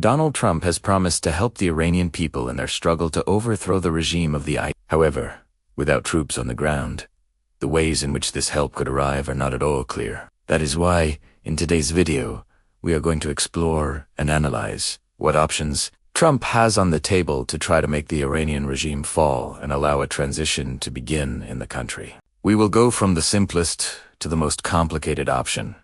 Donald Trump has promised to help the Iranian people in their struggle to overthrow the regime of the IS. However, without troops on the ground, the ways in which this help could arrive are not at all clear. That is why, in today's video, we are going to explore and analyze what options Trump has on the table to try to make the Iranian regime fall and allow a transition to begin in the country. We will go from the simplest to the most complicated option,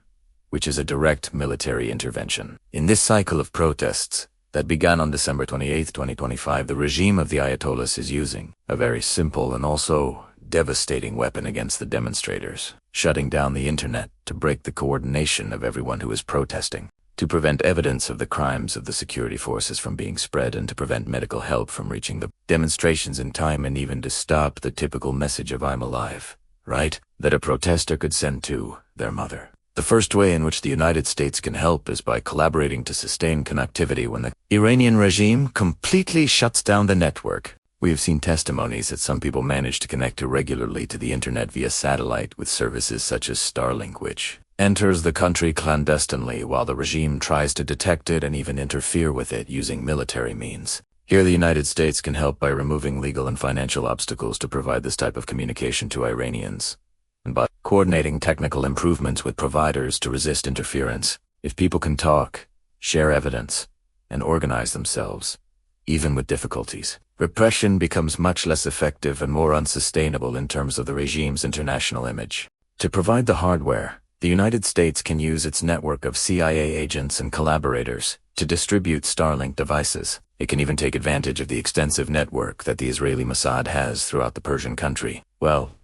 which is a direct military intervention. In this cycle of protests that began on December 28, 2025, the regime of the Ayatollahs is using a very simple and also devastating weapon against the demonstrators, shutting down the internet to break the coordination of everyone who is protesting, to prevent evidence of the crimes of the security forces from being spread, and to prevent medical help from reaching the demonstrations in time, and even to stop the typical message of "I'm alive," right? That a protester could send to their mother. The first way in which the United States can help is by collaborating to sustain connectivity when the Iranian regime completely shuts down the network. We have seen testimonies that some people manage to connect irregularly to the internet via satellite with services such as Starlink, which enters the country clandestinely while the regime tries to detect it and even interfere with it using military means. Here the United States can help by removing legal and financial obstacles to provide this type of communication to Iranians, and by coordinating technical improvements with providers to resist interference. If people can talk, share evidence, and organize themselves, even with difficulties, repression becomes much less effective and more unsustainable in terms of the regime's international image. To provide the hardware, the United States can use its network of CIA agents and collaborators to distribute Starlink devices. It can even take advantage of the extensive network that the Israeli Mossad has throughout the Persian country. Well,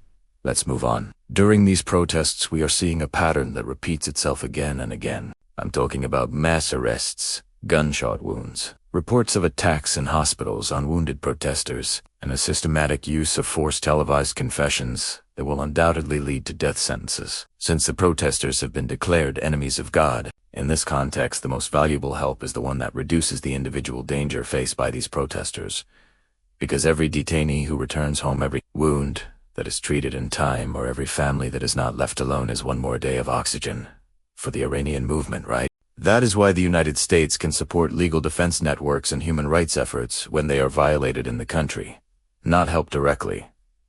let's move on. During these protests, we are seeing a pattern that repeats itself again and again. I'm talking about mass arrests, gunshot wounds, reports of attacks in hospitals on wounded protesters, and a systematic use of forced televised confessions that will undoubtedly lead to death sentences. Since the protesters have been declared enemies of God, in this context the most valuable help is the one that reduces the individual danger faced by these protesters. Because every detainee who returns home, every wound that is treated in time, or every family that is not left alone is one more day of oxygen for the Iranian movement, right? That is why the United States can support legal defense networks and human rights efforts when they are violated in the country. Not help directly.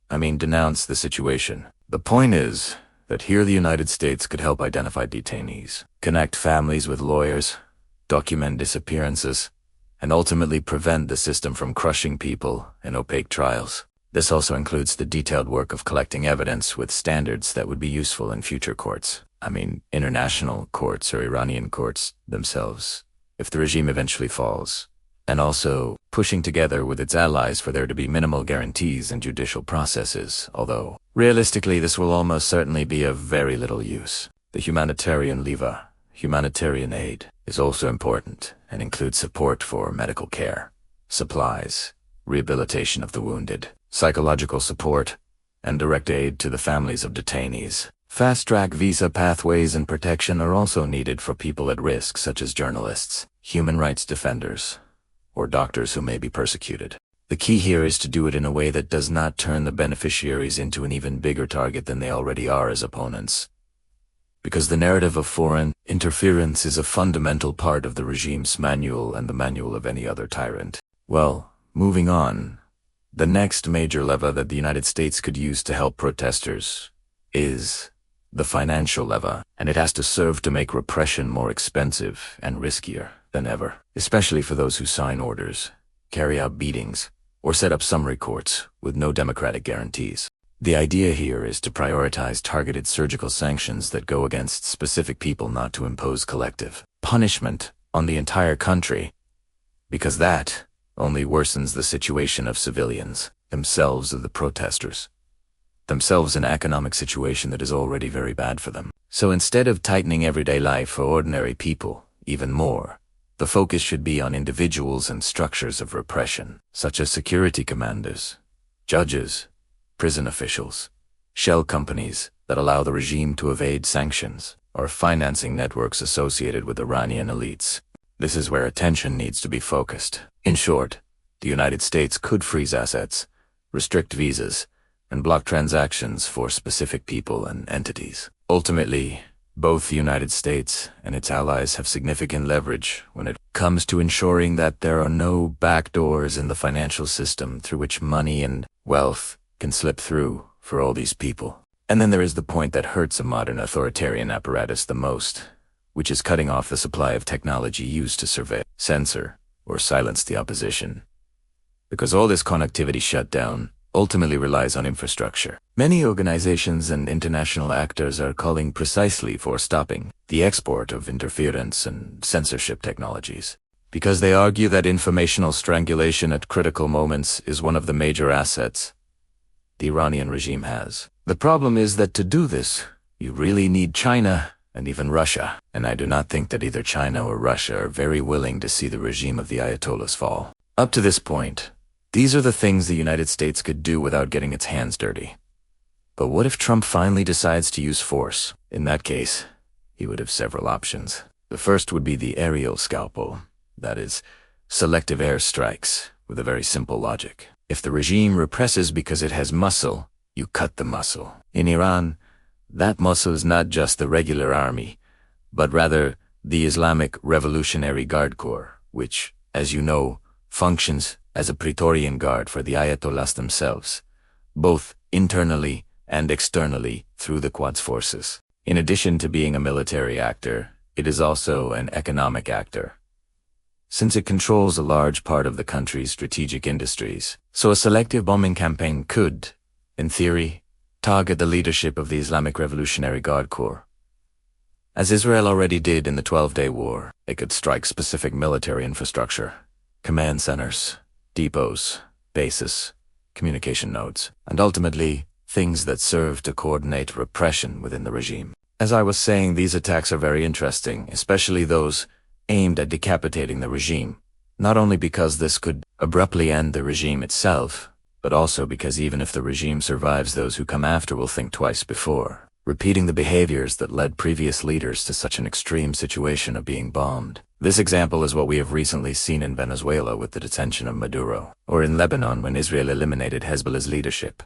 I mean, denounce the situation. The point is that here the United States could help identify detainees, connect families with lawyers, document disappearances, and ultimately prevent the system from crushing people in opaque trials. This also includes the detailed work of collecting evidence with standards that would be useful in future courts. I mean, international courts or Iranian courts themselves, if the regime eventually falls. And also pushing together with its allies for there to be minimal guarantees in judicial processes, although realistically this will almost certainly be of very little use. The humanitarian leva, humanitarian aid, is also important and includes support for medical care, supplies, rehabilitation of the wounded, psychological support, and direct aid to the families of detainees. Fast-track visa pathways and protection are also needed for people at risk, such as journalists, human rights defenders, or doctors who may be persecuted. The key here is to do it in a way that does not turn the beneficiaries into an even bigger target than they already are as opponents. Because the narrative of foreign interference is a fundamental part of the regime's manual and the manual of any other tyrant. Well, moving on, the next major lever that the United States could use to help protesters is the financial lever, and it has to serve to make repression more expensive and riskier than ever, especially for those who sign orders, carry out beatings, or set up summary courts with no democratic guarantees. The idea here is to prioritize targeted surgical sanctions that go against specific people, not to impose collective punishment on the entire country, because that only worsens the situation of civilians, themselves of the protesters, themselves an economic situation that is already very bad for them. So instead of tightening everyday life for ordinary people even more, the focus should be on individuals and structures of repression, such as security commanders, judges, prison officials, shell companies that allow the regime to evade sanctions, or financing networks associated with Iranian elites. This is where attention needs to be focused. In short, the United States could freeze assets, restrict visas, and block transactions for specific people and entities. Ultimately, Both the United States and its allies have significant leverage when it comes to ensuring that there are no backdoors in the financial system through which money and wealth can slip through for all these people. And then there is the point that hurts a modern authoritarian apparatus the most, which is cutting off the supply of technology used to survey, censor, or silence the opposition. Because all this connectivity shutdown ultimately relies on infrastructure. Many organizations and international actors are calling precisely for stopping the export of interference and censorship technologies, because they argue that informational strangulation at critical moments is one of the major assets the Iranian regime has. The problem is that to do this, you really need China and even Russia, and I do not think that either China or Russia are very willing to see the regime of the Ayatollahs fall. Up to this point, these are the things the United States could do without getting its hands dirty. But what if Trump finally decides to use force? In that case, he would have several options. The first would be the aerial scalpel, that is, selective airstrikes, with a very simple logic. If the regime represses because it has muscle, you cut the muscle. In Iran, that muscle is not just the regular army, but rather the Islamic Revolutionary Guard Corps, which, as you know, functions as a Praetorian Guard for the Ayatollahs themselves, both internally and externally through the Quds forces. In addition to being a military actor, it is also an economic actor, since it controls a large part of the country's strategic industries. So a selective bombing campaign could, in theory, target the leadership of the Islamic Revolutionary Guard Corps. As Israel already did in the 12-Day War, it could strike specific military infrastructure, command centers, depots, bases, communication nodes, and ultimately things that serve to coordinate repression within the regime. As I was saying, these attacks are very interesting, especially those aimed at decapitating the regime, not only because this could abruptly end the regime itself, but also because even if the regime survives, those who come after will think twice before repeating the behaviors that led previous leaders to such an extreme situation of being bombed. This example is what we have recently seen in Venezuela with the detention of Maduro, or in Lebanon when Israel eliminated Hezbollah's leadership,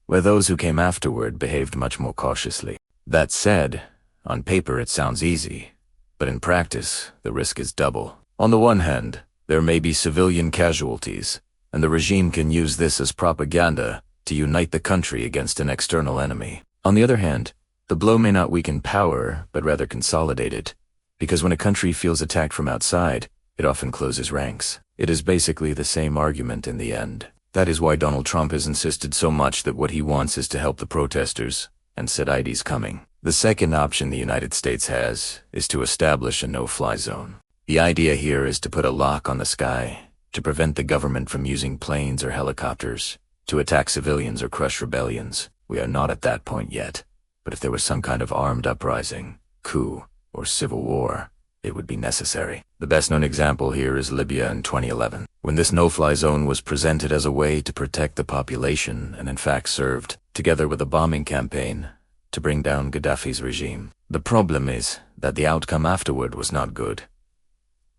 where those who came afterward behaved much more cautiously. That said, on paper it sounds easy, but in practice, the risk is double. On the one hand, there may be civilian casualties, and the regime can use this as propaganda to unite the country against an external enemy. On the other hand, the blow may not weaken power, but rather consolidate it, because when a country feels attacked from outside, it often closes ranks. It is basically the same argument in the end. That is why Donald Trump has insisted so much that what he wants is to help the protesters, and said ID's coming. The second option the United States has is to establish a no-fly zone. The idea here is to put a lock on the sky, to prevent the government from using planes or helicopters to attack civilians or crush rebellions. We are not at that point yet, but if there was some kind of armed uprising, coup, or civil war, it would be necessary. The best-known example here is Libya in 2011, when this no-fly zone was presented as a way to protect the population and in fact served, together with a bombing campaign, to bring down Gaddafi's regime. The problem is that the outcome afterward was not good.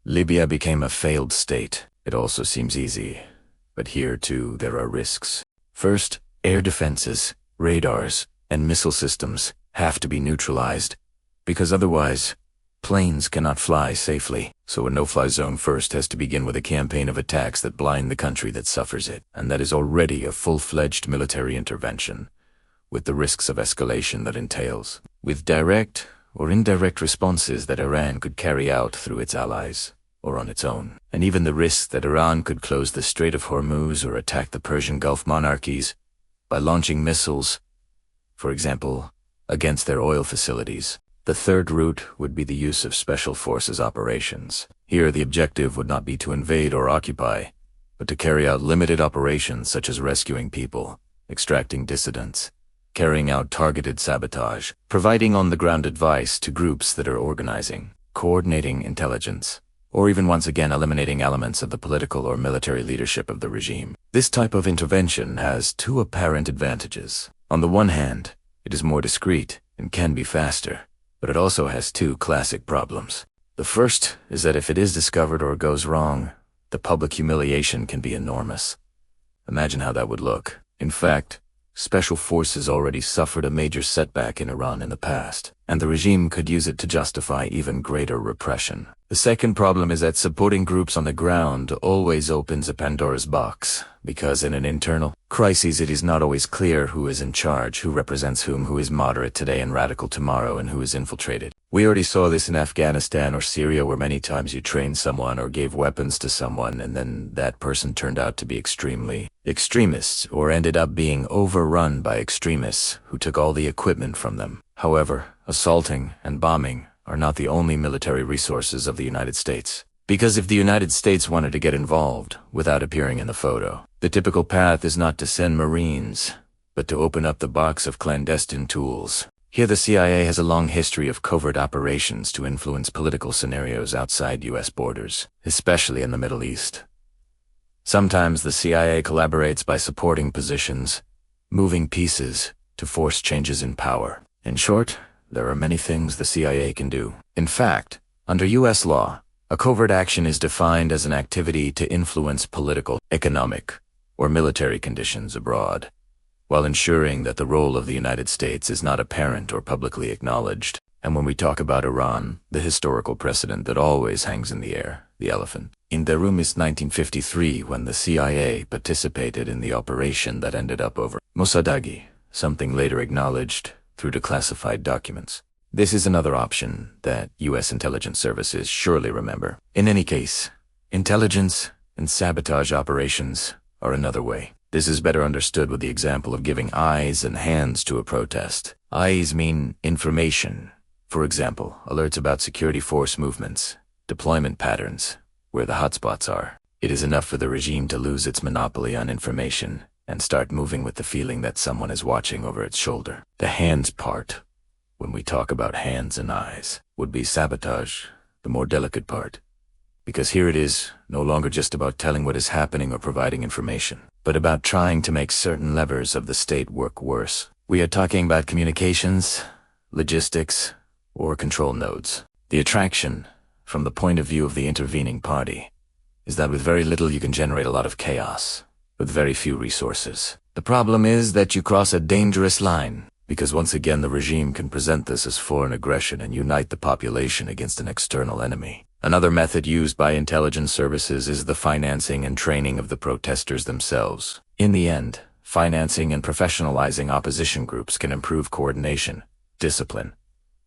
Libya became a failed state. It also seems easy, but here too there are risks. First, air defenses, radars, and missile systems have to be neutralized, because otherwise, planes cannot fly safely. So a no-fly zone first has to begin with a campaign of attacks that blind the country that suffers it, and that is already a full-fledged military intervention, with the risks of escalation that entails, with direct or indirect responses that Iran could carry out through its allies, or on its own, and even the risk that Iran could close the Strait of Hormuz or attack the Persian Gulf monarchies by launching missiles, for example, against their oil facilities. The third route would be the use of special forces operations. Here the objective would not be to invade or occupy, but to carry out limited operations such as rescuing people, extracting dissidents, carrying out targeted sabotage, providing on-the-ground advice to groups that are organizing, coordinating intelligence, or even once again eliminating elements of the political or military leadership of the regime. This type of intervention has two apparent advantages. On the one hand, it is more discreet and can be faster, but it also has two classic problems. The first is that if it is discovered or goes wrong, the public humiliation can be enormous. Imagine how that would look. In fact, Special forces already suffered a major setback in Iran in the past, and the regime could use it to justify even greater repression. The second problem is that supporting groups on the ground always opens a Pandora's box, because in an internal crisis it is not always clear who is in charge, who represents whom, who is moderate today and radical tomorrow, and who is infiltrated. We already saw this in Afghanistan or Syria, where many times you trained someone or gave weapons to someone, and then that person turned out to be extremely extremists, or ended up being overrun by extremists who took all the equipment from them. However, assaulting and bombing are not the only military resources of the United States. Because if the United States wanted to get involved without appearing in the photo, the typical path is not to send Marines, but to open up the box of clandestine tools. Here the CIA has a long history of covert operations to influence political scenarios outside U.S. borders, especially in the Middle East. Sometimes the CIA collaborates by supporting positions, moving pieces to force changes in power. In short, there are many things the CIA can do. In fact, under U.S. law, a covert action is defined as an activity to influence political, economic, or military conditions abroad, while ensuring that the role of the United States is not apparent or publicly acknowledged. And when we talk about Iran, the historical precedent that always hangs in the air, the elephant in the room, is 1953, when the CIA participated in the operation that ended up over Mossadegh, something later acknowledged through declassified documents. This is another option that U.S. intelligence services surely remember. In any case, intelligence and sabotage operations are another way. This is better understood with the example of giving eyes and hands to a protest. Eyes mean information. For example, alerts about security force movements, deployment patterns, where the hotspots are. It is enough for the regime to lose its monopoly on information and start moving with the feeling that someone is watching over its shoulder. The hands part, when we talk about hands and eyes, would be sabotage, the more delicate part. Because here it is no longer just about telling what is happening or providing information, but about trying to make certain levers of the state work worse. We are talking about communications, logistics, or control nodes. The attraction, from the point of view of the intervening party, is that with very little you can generate a lot of chaos, with very few resources. The problem is that you cross a dangerous line, because once again the regime can present this as foreign aggression and unite the population against an external enemy. Another method used by intelligence services is the financing and training of the protesters themselves. In the end, financing and professionalizing opposition groups can improve coordination, discipline,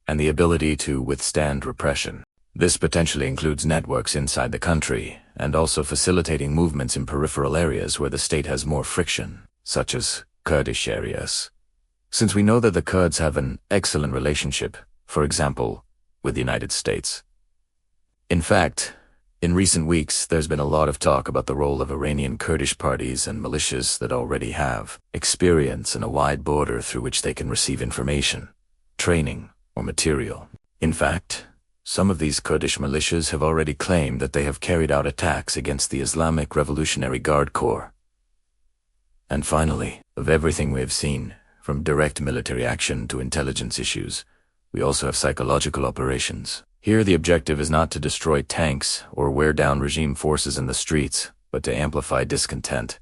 and the ability to withstand repression. This potentially includes networks inside the country, and also facilitating movements in peripheral areas where the state has more friction, such as Kurdish areas. Since we know that the Kurds have an excellent relationship, for example, with the United States. In fact, in recent weeks, there's been a lot of talk about the role of Iranian Kurdish parties and militias that already have experience and a wide border through which they can receive information, training, or material. In fact, some of these Kurdish militias have already claimed that they have carried out attacks against the Islamic Revolutionary Guard Corps. And finally, of everything we have seen, from direct military action to intelligence issues, we also have psychological operations. Here the objective is not to destroy tanks or wear down regime forces in the streets, but to amplify discontent.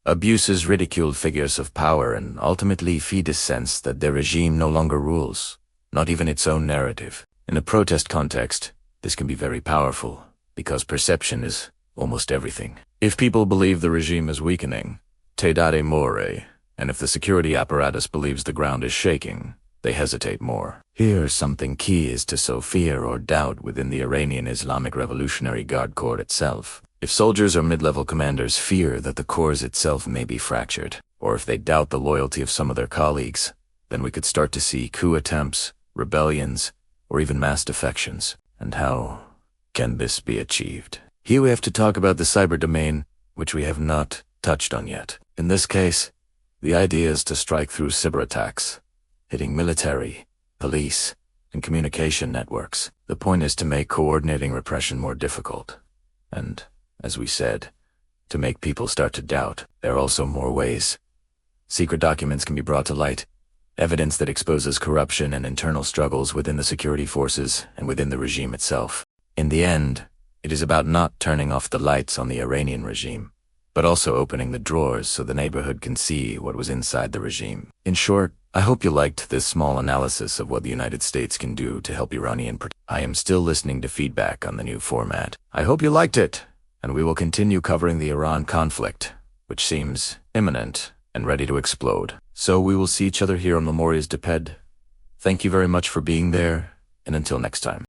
Abuses ridiculed figures of power and ultimately feed a sense that their regime no longer rules, not even its own narrative. In a protest context, this can be very powerful, because perception is almost everything. If people believe the regime is weakening, te date more, and if the security apparatus believes the ground is shaking, they hesitate more. Here, something key is to sow fear or doubt within the Iranian Islamic Revolutionary Guard Corps itself. If soldiers or mid-level commanders fear that the corps itself may be fractured, or if they doubt the loyalty of some of their colleagues, then we could start to see coup attempts, rebellions, or even mass defections. And how can this be achieved? Here we have to talk about the cyber domain, which we have not touched on yet. In this case, the idea is to strike through cyber attacks, hitting military, police, and communication networks. The point is to make coordinating repression more difficult. And, as we said, to make people start to doubt. There are also more ways. Secret documents can be brought to light, evidence that exposes corruption and internal struggles within the security forces and within the regime itself. In the end, it is about not turning off the lights on the Iranian regime, but also opening the drawers so the neighborhood can see what was inside the regime. In short, I hope you liked this small analysis of what the United States can do to help Iranian. I am still listening to feedback on the new format. I hope you liked it, and we will continue covering the Iran conflict, which seems imminent and ready to explode. So we will see each other here on Memorias Deped. Thank you very much for being there, and until next time.